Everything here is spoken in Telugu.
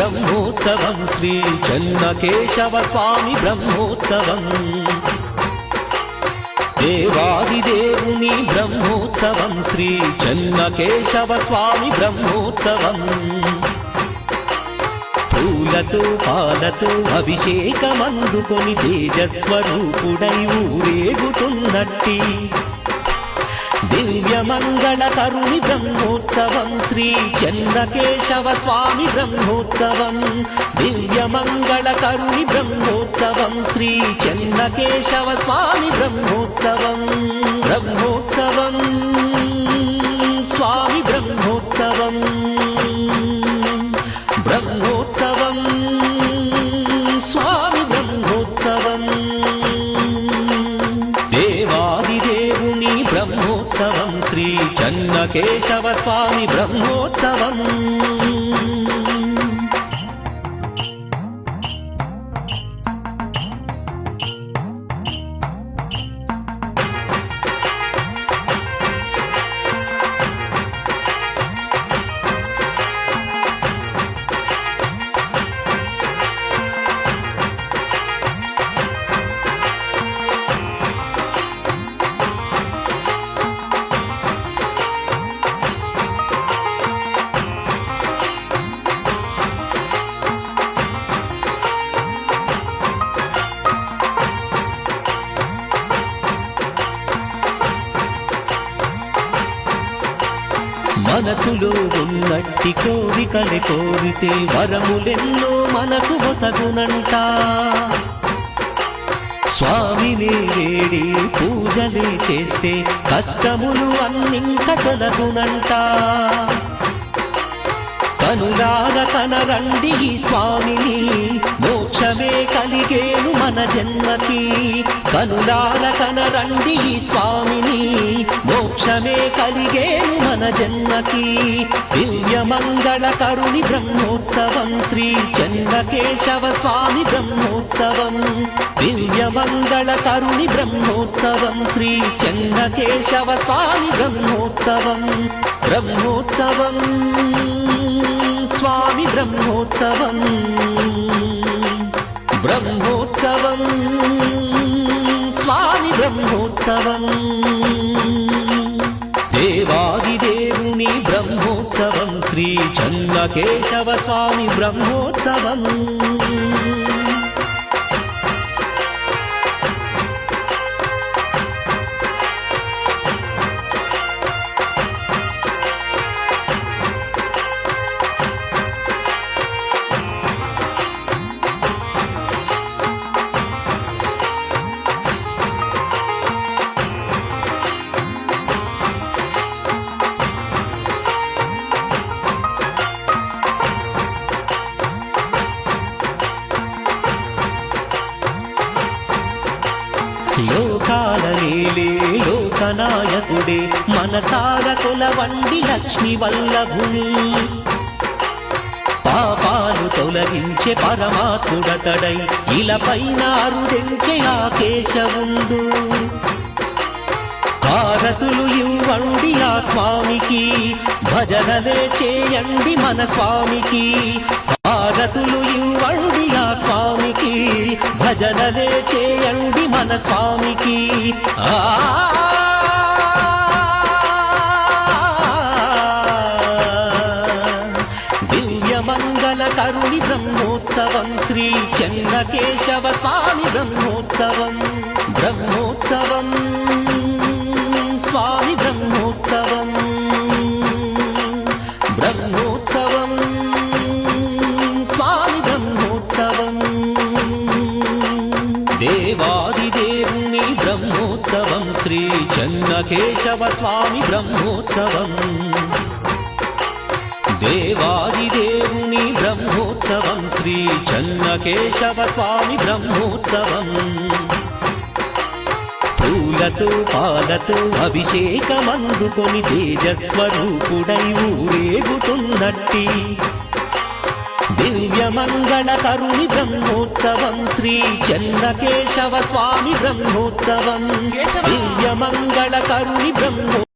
బ్రహ్మోత్సవం శ్రీ చెన్నకేశవ స్వామి బ్రహ్మోత్సవం దేవాదిదేవుని బ్రహ్మోత్సవం శ్రీ చెన్నకేశవ స్వామి బ్రహ్మోత్సవం పూలతో పాలతో అభిషేకమందుకొని తేజస్వరూపుడై ఊరేగుతున్నట్టి దివ్యమంగళకరుని బ్రహ్మోత్సవం శ్రీ చెన్నకేశవ స్వామి బ్రహ్మోత్సవం దివ్యమంగళకరుని బ్రహ్మోత్సవం శ్రీ చెన్నకేశవ స్వామి బ్రహ్మోత్సవం బ్రహ్మోత్సవం స్వామి బ్రహ్మోత్సవం బ్రహ్మోత్సవం స్వామి బ్రహ్మోత్సవం దేవాదిదేవుని బ్రహ్మోత్సవం శ్రీ చెన్నకేశవ స్వామి బ్రహ్మోత్సవం మనసులో ఉన్నట్టి కోరికలే కోరితే వరములెన్నో మనకు వసగునంట స్వామిని వేడి పూజలే చేస్తే కష్టములు అన్నింక తొలగునంట కనులార కనరండి ఈ స్వామిని మోక్షమే కలిగేను మన జన్మకి కనులార కనరండి ఈ స్వామిని మోక్షమే కలిగేను మన జన్మకి దివ్యమంగళకరుని బ్రహ్మోత్సవం శ్రీ చెన్నకేశవ స్వామి బ్రహ్మోత్సవం దివ్యమంగళకరుని బ్రహ్మోత్సవం శ్రీ చెన్నకేశవ స్వామి బ్రహ్మోత్సవం బ్రహ్మోత్సవం స్వామి బ్రహ్మోత్సవం బ్రహ్మోత్సవం స్వామి బ్రహ్మోత్సవం దేవాదిదేవుని బ్రహ్మోత్సవం శ్రీ చెన్నకేశవ స్వామి బ్రహ్మోత్సవం లోకాల నేలే లోకనాయకుడే మనసార కొలవండి లక్ష్మి వల్లభుని పాపాలు తొలగించే పరమాత్ముడతడై ఇలపైన అరుదెంచే ఆ కేశవుండు హారతులు ఇవ్వండి ఆ స్వామికి భజనలే చేయండి మన స్వామికి హారతులు ఇవ్వండి ఆ స్వామికి భజనలే చేయండి మన స్వామికి దివ్యమంగళకరుని బ్రహ్మోత్సవం శ్రీ చెన్నకేశవ స్వామి బ్రహ్మోత్సవం బ్రహ్మోత్సవం స్వామి బ్రహ్మోత్సవం బ్రహ్మోత్సవం స్వామి బ్రహ్మోత్సవం దేవాదిదేవుని బ్రహ్మోత్సవం శ్రీ చెన్నకేశవ స్వామి బ్రహ్మోత్సవం దేవాదిదేవుని బ్రహ్మోత్సవం శ్రీ చెన్నకేశవ స్వామి బ్రహ్మోత్సవం పూలతో పాలతో అభిషేకమందుకొని తేజస్వరూపుడై ఊరేగుతున్నట్టి దివ్యమంగళకరుని బ్రహ్మోత్సవం శ్రీ చెన్నకేశవ స్వామి బ్రహ్మోత్సవం దివ్యమంగళకరుని బ్రహ్మో